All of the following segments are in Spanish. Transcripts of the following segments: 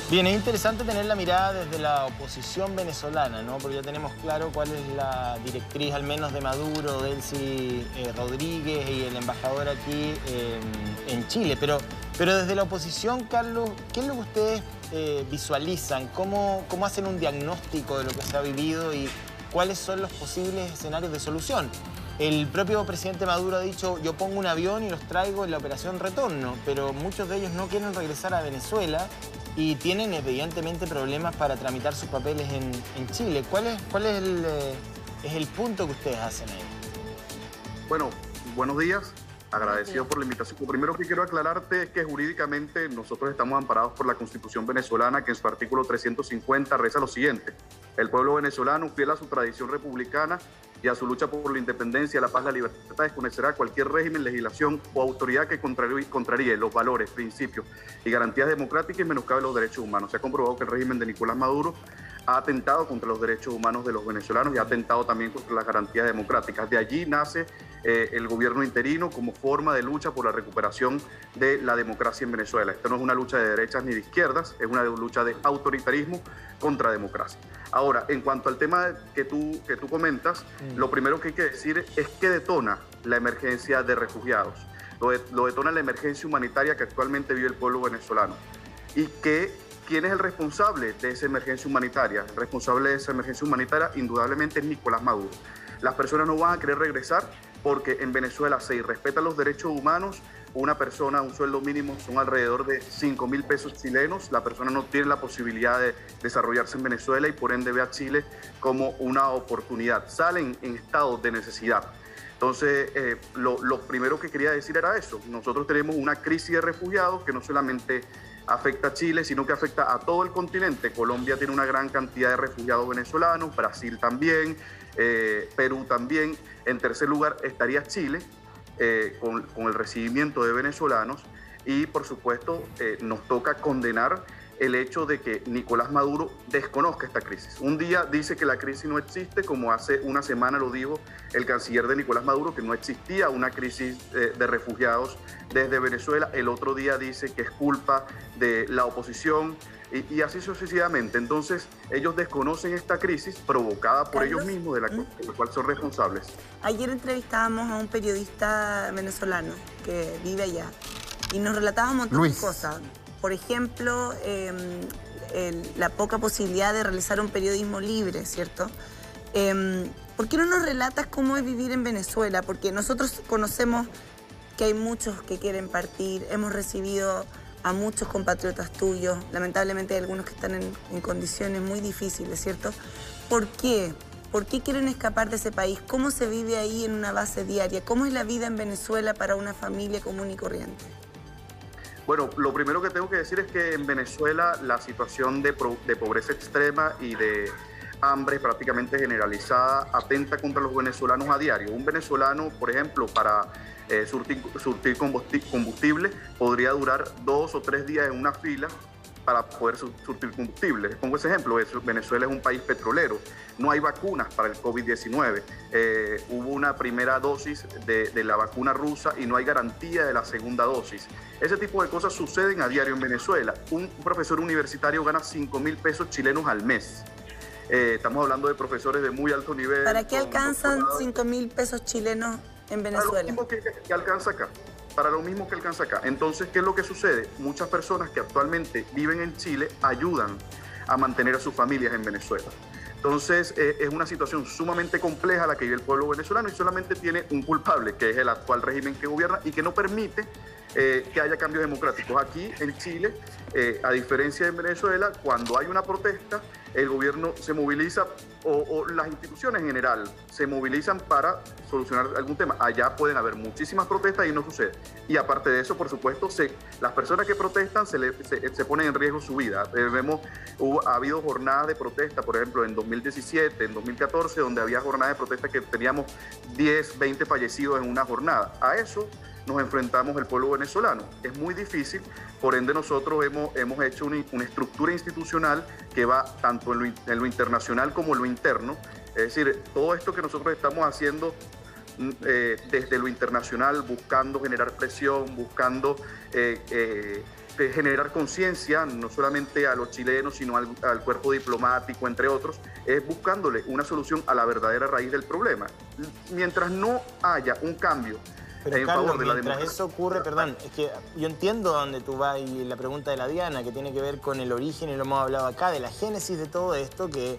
Bien, es interesante tener la mirada desde la oposición venezolana, ¿no? Porque ya tenemos claro cuál es la directriz, al menos de Maduro, Delcy Rodríguez y el embajador aquí en Chile. Pero desde la oposición, Carlos, ¿qué es lo que ustedes visualizan? ¿Cómo hacen un diagnóstico de lo que se ha vivido y cuáles son los posibles escenarios de solución? El propio presidente Maduro ha dicho, yo pongo un avión y los traigo en la operación Retorno, pero muchos de ellos no quieren regresar a Venezuela y tienen evidentemente problemas para tramitar sus papeles en Chile. ¿Cuál es el punto que ustedes hacen ahí? Bueno, buenos días. Agradecido por la invitación. Lo primero que quiero aclararte es que jurídicamente nosotros estamos amparados por la Constitución venezolana, que en su artículo 350 reza lo siguiente: el pueblo venezolano, fiel a su tradición republicana y a su lucha por la independencia, la paz, la libertad, desconocerá cualquier régimen, legislación o autoridad que contraríe los valores, principios y garantías democráticas y menoscabe los derechos humanos. Se ha comprobado que el régimen de Nicolás Maduro ha atentado contra los derechos humanos de los venezolanos y ha atentado también contra las garantías democráticas. De allí nace el gobierno interino como forma de lucha por la recuperación de la democracia en Venezuela. Esto no es una lucha de derechas ni de izquierdas, es una lucha de autoritarismo contra democracia. Ahora, en cuanto al tema que tú comentas, lo primero que hay que decir es que detona la emergencia de refugiados, lo detona la emergencia humanitaria que actualmente vive el pueblo venezolano. Y ¿quién es el responsable de esa emergencia humanitaria? El responsable de esa emergencia humanitaria indudablemente es Nicolás Maduro. Las personas no van a querer regresar porque en Venezuela se irrespetan los derechos humanos. Una persona, un sueldo mínimo son alrededor de 5.000 pesos chilenos. La persona no tiene la posibilidad de desarrollarse en Venezuela y por ende ve a Chile como una oportunidad. Salen en estado de necesidad. Entonces, lo primero que quería decir era eso. Nosotros tenemos una crisis de refugiados que no solamente afecta a Chile, sino que afecta a todo el continente. Colombia tiene una gran cantidad de refugiados venezolanos, Brasil también, Perú también. En tercer lugar estaría Chile, con el recibimiento de venezolanos. Y, por supuesto, nos toca condenar el hecho de que Nicolás Maduro desconozca esta crisis. Un día dice que la crisis no existe, como hace una semana lo dijo el canciller de Nicolás Maduro, que no existía una crisis de refugiados desde Venezuela. El otro día dice que es culpa de la oposición y así sucesivamente. Entonces, ellos desconocen esta crisis provocada por ellos mismos, de la cual son responsables. Ayer entrevistábamos a un periodista venezolano que vive allá y nos relataba un montón de cosas. Por ejemplo, la poca posibilidad de realizar un periodismo libre, ¿cierto? ¿Por qué no nos relatas cómo es vivir en Venezuela? Porque nosotros conocemos que hay muchos que quieren partir, hemos recibido a muchos compatriotas tuyos, lamentablemente hay algunos que están en condiciones muy difíciles, ¿cierto? ¿Por qué? ¿Por qué quieren escapar de ese país? ¿Cómo se vive ahí en una base diaria? ¿Cómo es la vida en Venezuela para una familia común y corriente? Bueno, lo primero que tengo que decir es que en Venezuela la situación de pobreza extrema y de hambre prácticamente generalizada atenta contra los venezolanos a diario. Un venezolano, por ejemplo, para surtir combustible podría durar 2 o 3 días en una fila para poder surtir combustible. Les pongo ese ejemplo. Venezuela es un país petrolero. No hay vacunas para el COVID-19. Hubo una primera dosis de la vacuna rusa y no hay garantía de la segunda dosis. Ese tipo de cosas suceden a diario en Venezuela. Un profesor universitario gana 5.000 pesos chilenos al mes. Estamos hablando de profesores de muy alto nivel. ¿Para qué alcanzan 5.000 pesos chilenos en Venezuela? Para lo mismo que alcanza acá. Para lo mismo que alcanza acá. Entonces, ¿qué es lo que sucede? Muchas personas que actualmente viven en Chile ayudan a mantener a sus familias en Venezuela. Entonces, es una situación sumamente compleja la que vive el pueblo venezolano y solamente tiene un culpable, que es el actual régimen que gobierna y que no permite que haya cambios democráticos. Aquí en Chile, a diferencia de Venezuela, cuando hay una protesta, el gobierno se moviliza o las instituciones en general se movilizan para solucionar algún tema. Allá pueden haber muchísimas protestas y no sucede. Y aparte de eso, por supuesto, las personas que protestan se ponen en riesgo su vida. Ha habido jornadas de protesta, por ejemplo, en 2017, en 2014, donde había jornadas de protesta que teníamos 10, 20 fallecidos en una jornada. A eso nos enfrentamos el pueblo venezolano. Es muy difícil, por ende nosotros hemos hecho una estructura institucional que va tanto en lo internacional como en lo interno. Es decir, todo esto que nosotros estamos haciendo desde lo internacional, buscando generar presión, buscando generar conciencia, no solamente a los chilenos, sino al cuerpo diplomático, entre otros, es buscándole una solución a la verdadera raíz del problema. Mientras no haya un cambio pero en Carlos, favor de la mientras democracia... eso ocurre, perdón, es que yo entiendo a dónde tú vas y la pregunta de la Diana, que tiene que ver con el origen, y lo hemos hablado acá, de la génesis de todo esto, que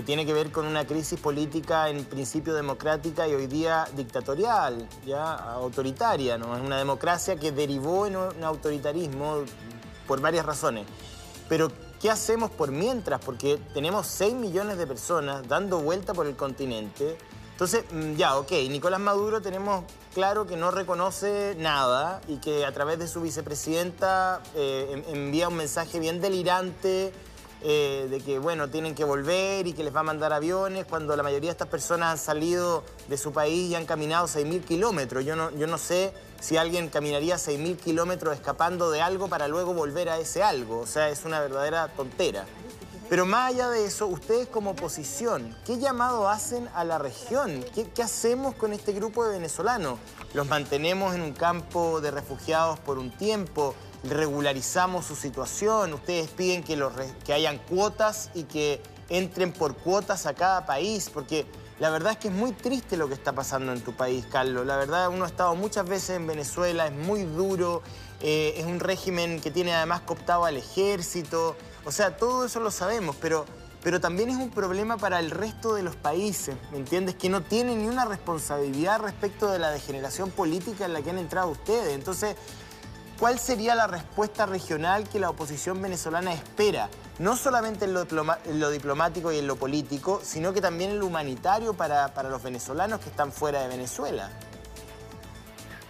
tiene que ver con una crisis política en principio democrática y hoy día dictatorial, ya autoritaria, ¿no? Es una democracia que derivó en un autoritarismo por varias razones. Pero, ¿qué hacemos por mientras? Porque tenemos 6 millones de personas dando vuelta por el continente. Entonces, ya, ok, Nicolás Maduro tenemos claro que no reconoce nada y que a través de su vicepresidenta envía un mensaje bien delirante de que, bueno, tienen que volver y que les va a mandar aviones, cuando la mayoría de estas personas han salido de su país y han caminado 6.000 kilómetros. Yo no sé si alguien caminaría 6.000 kilómetros escapando de algo para luego volver a ese algo. O sea, es una verdadera tontera. Pero más allá de eso, ustedes como oposición, ¿qué llamado hacen a la región? ¿Qué hacemos con este grupo de venezolanos? ¿Los mantenemos en un campo de refugiados por un tiempo? ¿Regularizamos su situación? ¿Ustedes piden que hayan cuotas y que entren por cuotas a cada país? Porque la verdad es que es muy triste lo que está pasando en tu país, Carlos. La verdad, uno ha estado muchas veces en Venezuela, es muy duro, es un régimen que tiene además cooptado al ejército. O sea, todo eso lo sabemos, pero también es un problema para el resto de los países, ¿me entiendes? Que no tienen ni una responsabilidad respecto de la degeneración política en la que han entrado ustedes. Entonces, ¿cuál sería la respuesta regional que la oposición venezolana espera? No solamente en lo diplomático y en lo político, sino que también en lo humanitario para los venezolanos que están fuera de Venezuela.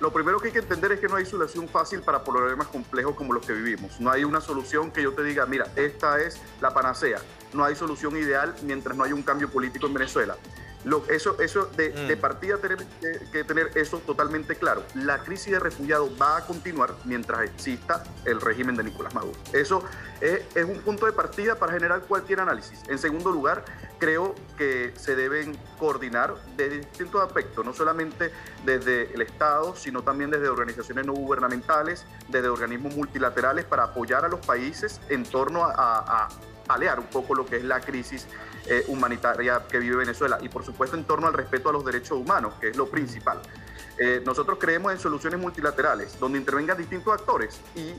Lo primero que hay que entender es que no hay solución fácil para problemas complejos como los que vivimos. No hay una solución que yo te diga, mira, esta es la panacea. No hay solución ideal mientras no haya un cambio político en Venezuela. De partida tenemos que tener eso totalmente claro. La crisis de refugiados va a continuar mientras exista el régimen de Nicolás Maduro. Eso es un punto de partida para generar cualquier análisis. En segundo lugar, creo que se deben coordinar desde distintos aspectos, no solamente desde el Estado, sino también desde organizaciones no gubernamentales, desde organismos multilaterales, para apoyar a los países en torno a paliar un poco lo que es la crisis humanitaria que vive Venezuela y por supuesto en torno al respeto a los derechos humanos, que es lo principal. Nosotros creemos en soluciones multilaterales donde intervengan distintos actores y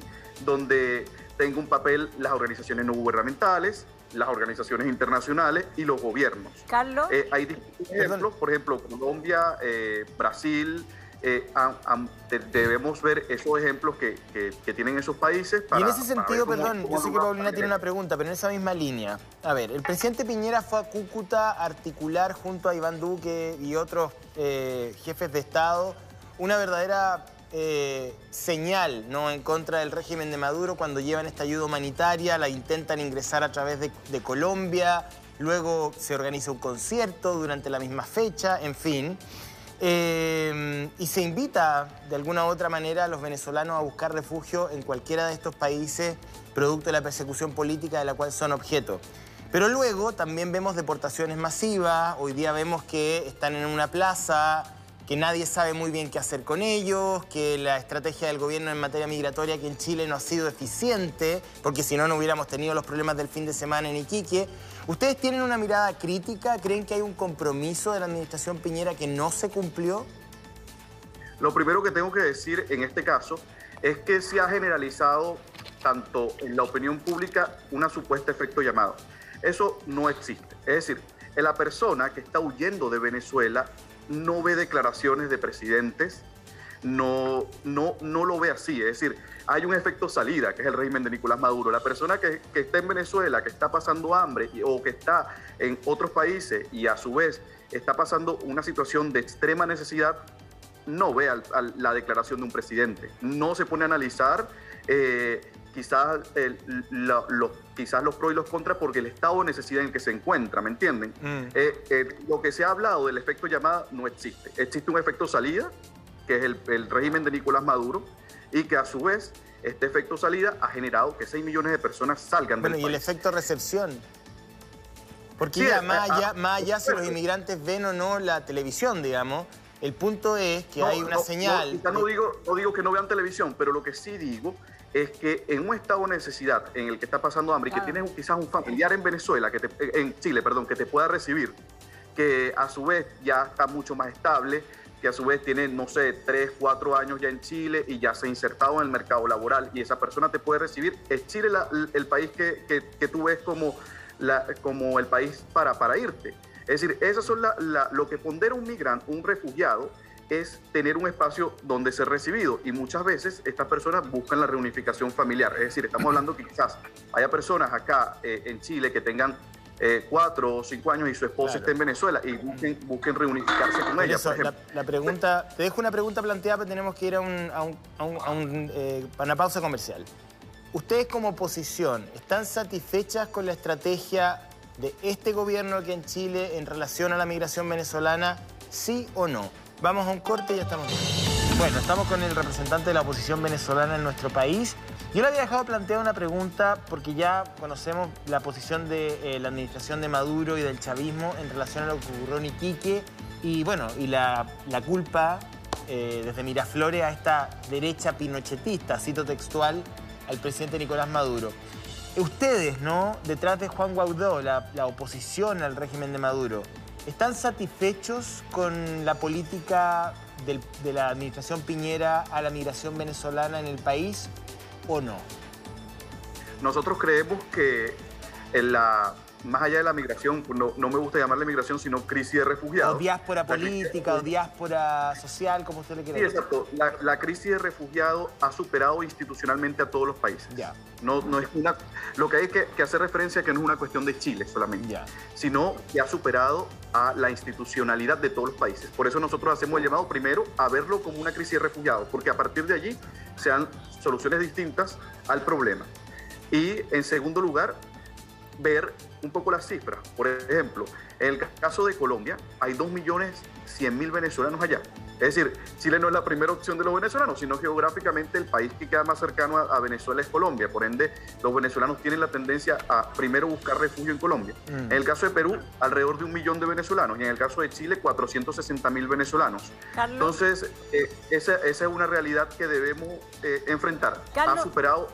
donde tenga un papel las organizaciones no gubernamentales, las organizaciones internacionales y los gobiernos. Carlos. Hay distintos ejemplos, por ejemplo, Colombia, Brasil. Debemos ver esos ejemplos que tienen esos países. Y en ese sentido, perdón, yo sé que Paulina tiene una pregunta, pero en esa misma línea. A ver, el presidente Piñera fue a Cúcuta a articular junto a Iván Duque y otros jefes de Estado una verdadera señal, ¿no?, en contra del régimen de Maduro cuando llevan esta ayuda humanitaria, la intentan ingresar a través de Colombia, luego se organiza un concierto durante la misma fecha, en fin. Y se invita de alguna u otra manera a los venezolanos a buscar refugio en cualquiera de estos países producto de la persecución política de la cual son objeto. Pero luego también vemos deportaciones masivas, hoy día vemos que están en una plaza, que nadie sabe muy bien qué hacer con ellos, que la estrategia del gobierno en materia migratoria aquí en Chile no ha sido eficiente, porque si no, no hubiéramos tenido los problemas del fin de semana en Iquique. ¿Ustedes tienen una mirada crítica? ¿Creen que hay un compromiso de la administración Piñera que no se cumplió? Lo primero que tengo que decir en este caso es que se ha generalizado tanto en la opinión pública una supuesta efecto llamado. Eso no existe. Es decir, la persona que está huyendo de Venezuela no ve declaraciones de presidentes, no lo ve así. Es decir, hay un efecto salida, que es el régimen de Nicolás Maduro. La persona que está en Venezuela, que está pasando hambre o que está en otros países y a su vez está pasando una situación de extrema necesidad, no ve la declaración de un presidente. No se pone a analizar quizás los pros y los contras porque el estado de necesidad en el que se encuentra, ¿me entienden? Lo que se ha hablado del efecto llamada no existe. Existe un efecto salida, que es el régimen de Nicolás Maduro, y que a su vez este efecto salida ha generado que 6 millones de personas salgan del país. Bueno, y el efecto recepción. Porque sí, ya más allá si los inmigrantes ven o no la televisión, digamos, el punto es que hay una señal. No digo que no vean televisión, pero lo que sí digo es que en un estado de necesidad en el que está pasando hambre y que tienes quizás un familiar en Venezuela, en Chile, perdón, que te pueda recibir, que a su vez ya está mucho más estable, que a su vez tiene, no sé, 3, 4 años ya en Chile y ya se ha insertado en el mercado laboral y esa persona te puede recibir. ¿Es Chile el país que tú ves como el país para irte? Es decir, esas son lo que pondera un migrante, un refugiado, es tener un espacio donde ser recibido y muchas veces estas personas buscan la reunificación familiar. Es decir, estamos hablando que quizás haya personas acá en Chile que tengan 4 o 5 años y su esposa esté en Venezuela y busquen reunificarse con ella. Eso, la pregunta, te dejo una pregunta planteada, pero tenemos que ir a una pausa comercial. ¿Ustedes como oposición están satisfechas con la estrategia de este gobierno aquí en Chile en relación a la migración venezolana, sí o no? Vamos a un corte y ya estamos. Bueno, estamos con el representante de la oposición venezolana en nuestro país. Yo le había dejado plantear una pregunta porque ya conocemos la posición de la administración de Maduro y del chavismo en relación a lo que ocurrió en Iquique y, bueno, y la culpa desde Miraflores a esta derecha pinochetista, cito textual, al presidente Nicolás Maduro. Ustedes, ¿no?, detrás de Juan Guaidó, la oposición al régimen de Maduro, ¿están satisfechos con la política de la administración Piñera a la migración venezolana en el país o no? Nosotros creemos que más allá de la migración, no me gusta llamarle migración, sino crisis de refugiados. O diáspora política, o diáspora social, como usted le quiere decir. Sí, exacto. La crisis de refugiados ha superado institucionalmente a todos los países. Ya. No es lo que hay que hacer referencia a que no es una cuestión de Chile solamente, sino que ha superado a la institucionalidad de todos los países. Por eso nosotros hacemos el llamado primero a verlo como una crisis de refugiados, porque a partir de allí se dan soluciones distintas al problema. Y en segundo lugar, ver un poco las cifras. Por ejemplo, en el caso de Colombia, hay 2.100.000 venezolanos allá. Es decir, Chile no es la primera opción de los venezolanos, sino geográficamente el país que queda más cercano a Venezuela es Colombia. Por ende, los venezolanos tienen la tendencia a primero buscar refugio en Colombia. En el caso de Perú, alrededor de 1 millón de venezolanos. Y en el caso de Chile, 460.000 venezolanos. Carlos. Entonces, esa es una realidad que debemos enfrentar. Carlos, ha superado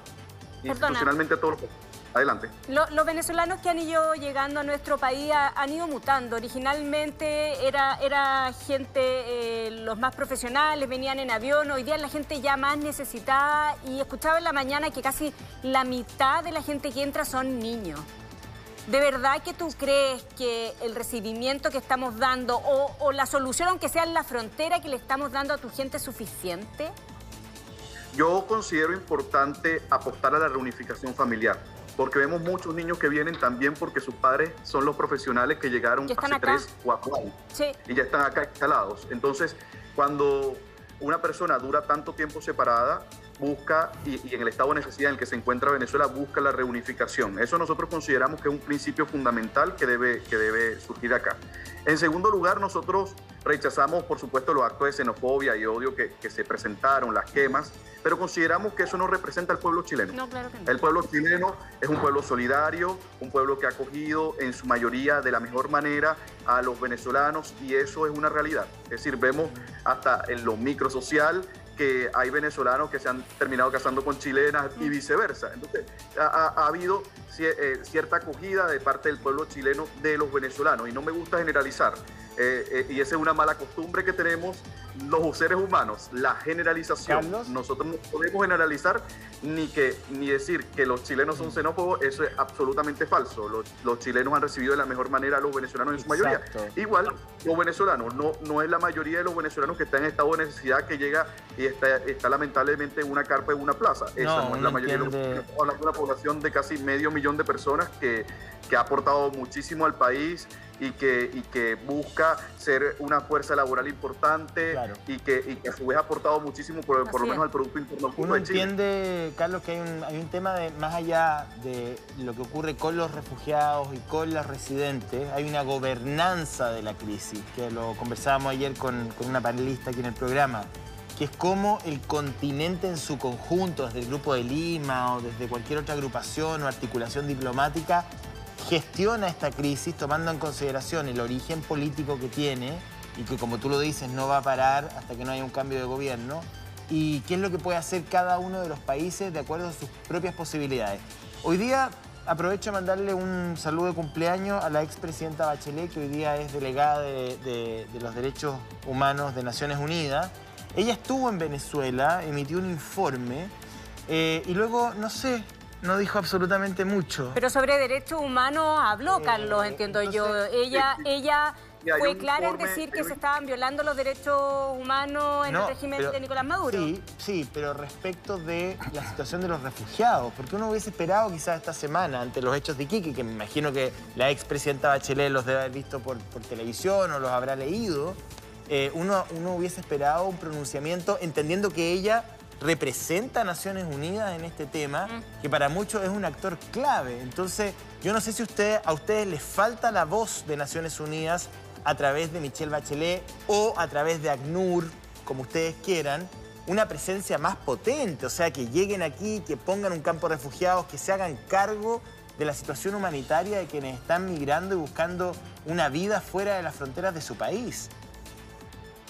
institucionalmente a todos los países. Adelante. Los venezolanos que han ido llegando a nuestro país han ido mutando. Originalmente era gente, los más profesionales, venían en avión. Hoy día la gente ya más necesitada. Y escuchaba en la mañana que casi la mitad de la gente que entra son niños. ¿De verdad que tú crees que el recibimiento que estamos dando o la solución, aunque sea en la frontera, que le estamos dando a tu gente es suficiente? Yo considero importante apostar a la reunificación familiar, porque vemos muchos niños que vienen también porque sus padres son los profesionales que llegaron hace 3, 4 años y ya están acá instalados. Entonces, cuando una persona dura tanto tiempo separada, busca, y en el estado de necesidad en el que se encuentra Venezuela, busca la reunificación. Eso nosotros consideramos que es un principio fundamental que debe surgir acá. En segundo lugar, nosotros rechazamos, por supuesto, los actos de xenofobia y odio que se presentaron, las quemas, pero consideramos que eso no representa al pueblo chileno. No, claro que no. El pueblo chileno es un pueblo solidario, un pueblo que ha acogido en su mayoría de la mejor manera a los venezolanos y eso es una realidad. Es decir, vemos hasta en lo microsocial que hay venezolanos que se han terminado casando con chilenas y viceversa. Entonces, ha habido cierta acogida de parte del pueblo chileno de los venezolanos y no me gusta generalizar. Y esa es una mala costumbre que tenemos los seres humanos, la generalización. Carlos. Nosotros no podemos generalizar ni decir que los chilenos son xenófobos, eso es absolutamente falso. Los chilenos han recibido de la mejor manera a los venezolanos en su mayoría. Igual, los venezolanos, no es la mayoría de los venezolanos que están en estado de necesidad que llega y está lamentablemente en una carpa en una plaza. Esa no es la mayoría de los venezolanos. Estamos hablando de una población de casi 500 000 de personas que ha aportado muchísimo al país y que busca ser una fuerza laboral importante y que a su vez ha aportado muchísimo por lo menos al Producto Interno Bruto de Chile. Uno entiende, Carlos, que hay un tema de más allá de lo que ocurre con los refugiados y con los residentes, hay una gobernanza de la crisis, que lo conversábamos ayer con una panelista aquí en el programa, que es cómo el continente en su conjunto, desde el Grupo de Lima o desde cualquier otra agrupación o articulación diplomática, gestiona esta crisis tomando en consideración el origen político que tiene y que, como tú lo dices, no va a parar hasta que no haya un cambio de gobierno, y qué es lo que puede hacer cada uno de los países de acuerdo a sus propias posibilidades. Hoy día aprovecho de mandarle un saludo de cumpleaños a la expresidenta Bachelet, que hoy día es delegada de los derechos humanos de Naciones Unidas. Ella estuvo en Venezuela, emitió un informe y luego, no sé, no dijo absolutamente mucho. Pero sobre derechos humanos habló, Carlos, entiendo yo. Ella fue clara en decir que se estaban violando los derechos humanos en el régimen de Nicolás Maduro. Sí, pero respecto de la situación de los refugiados, porque uno hubiese esperado quizás esta semana, ante los hechos de Iquique, que me imagino que la expresidenta Bachelet los debe haber visto por televisión o los habrá leído, uno hubiese esperado un pronunciamiento entendiendo que ella representa a Naciones Unidas en este tema, que para muchos es un actor clave. Entonces, yo no sé si a ustedes les falta la voz de Naciones Unidas a través de Michelle Bachelet o a través de ACNUR, como ustedes quieran, una presencia más potente, o sea, que lleguen aquí, que pongan un campo de refugiados, que se hagan cargo de la situación humanitaria de quienes están migrando y buscando una vida fuera de las fronteras de su país.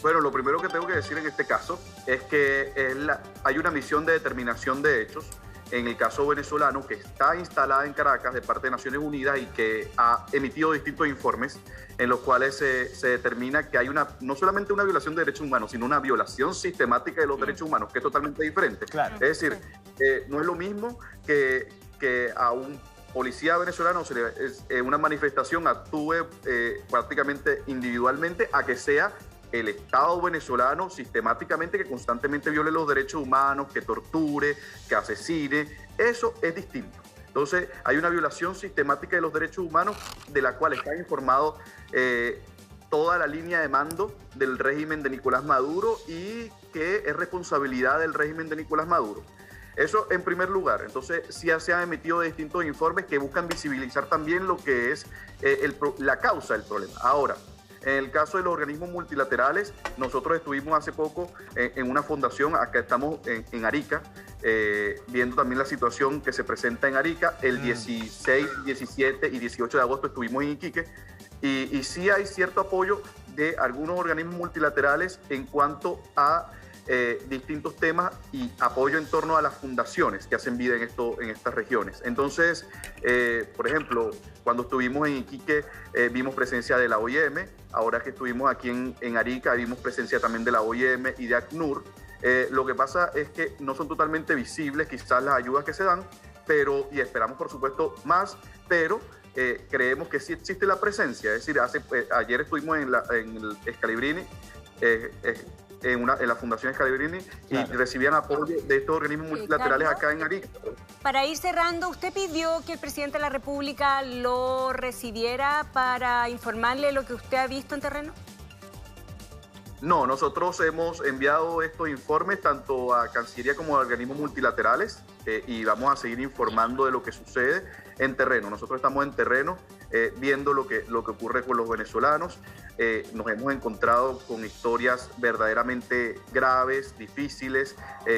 Bueno, lo primero que tengo que decir en este caso es que hay una misión de determinación de hechos, en el caso venezolano, que está instalada en Caracas de parte de Naciones Unidas y que ha emitido distintos informes en los cuales se determina que hay no solamente una violación de derechos humanos, sino una violación sistemática de los derechos humanos, que es totalmente diferente. Claro. Es decir, no es lo mismo que a un policía venezolano en una manifestación actúe prácticamente individualmente a que sea el Estado venezolano sistemáticamente que constantemente viole los derechos humanos, que torture, que asesine. Eso es distinto. Entonces, hay una violación sistemática de los derechos humanos de la cual está informado toda la línea de mando del régimen de Nicolás Maduro y que es responsabilidad del régimen de Nicolás Maduro. Eso en primer lugar. Entonces, sí se han emitido distintos informes que buscan visibilizar también lo que es la causa del problema. Ahora, en el caso de los organismos multilaterales, nosotros estuvimos hace poco en una fundación, acá estamos en Arica, viendo también la situación que se presenta en Arica. El 16, 17 y 18 de agosto estuvimos en Iquique y sí hay cierto apoyo de algunos organismos multilaterales en cuanto a distintos temas y apoyo en torno a las fundaciones que hacen vida en estas regiones. Entonces, por ejemplo, cuando estuvimos en Iquique vimos presencia de la OIM, ahora que estuvimos aquí en Arica vimos presencia también de la OIM y de ACNUR. Lo que pasa es que no son totalmente visibles quizás las ayudas que se dan, y esperamos por supuesto más, pero creemos que sí existe la presencia. Es decir, ayer estuvimos en el Scalibrini, en la Fundación Scalibrini, claro, y recibían apoyo de estos organismos multilaterales acá en Arica. Para ir cerrando, ¿usted pidió que el presidente de la República lo recibiera para informarle lo que usted ha visto en terreno? No, nosotros hemos enviado estos informes tanto a Cancillería como a organismos multilaterales y vamos a seguir informando de lo que sucede en terreno. Nosotros estamos en terreno viendo lo que ocurre con los venezolanos. Nos hemos encontrado con historias verdaderamente graves, difíciles,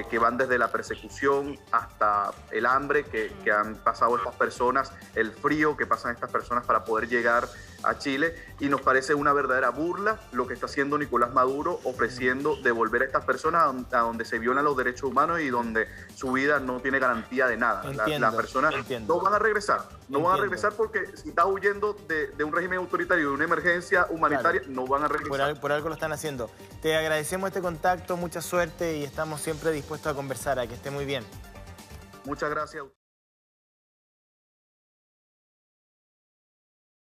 que van desde la persecución hasta el hambre que han pasado estas personas, el frío que pasan estas personas para poder llegar a Chile, y nos parece una verdadera burla lo que está haciendo Nicolás Maduro, ofreciendo devolver a estas personas a donde se violan los derechos humanos y donde su vida no tiene garantía de nada. Las personas no van a regresar, van a regresar porque si está huyendo de un régimen autoritario, de una emergencia humanitaria, claro, no van a regresar. Por algo lo están haciendo. Te agradecemos este contacto, mucha suerte y estamos siempre dispuestos a conversar, a que esté muy bien. Muchas gracias.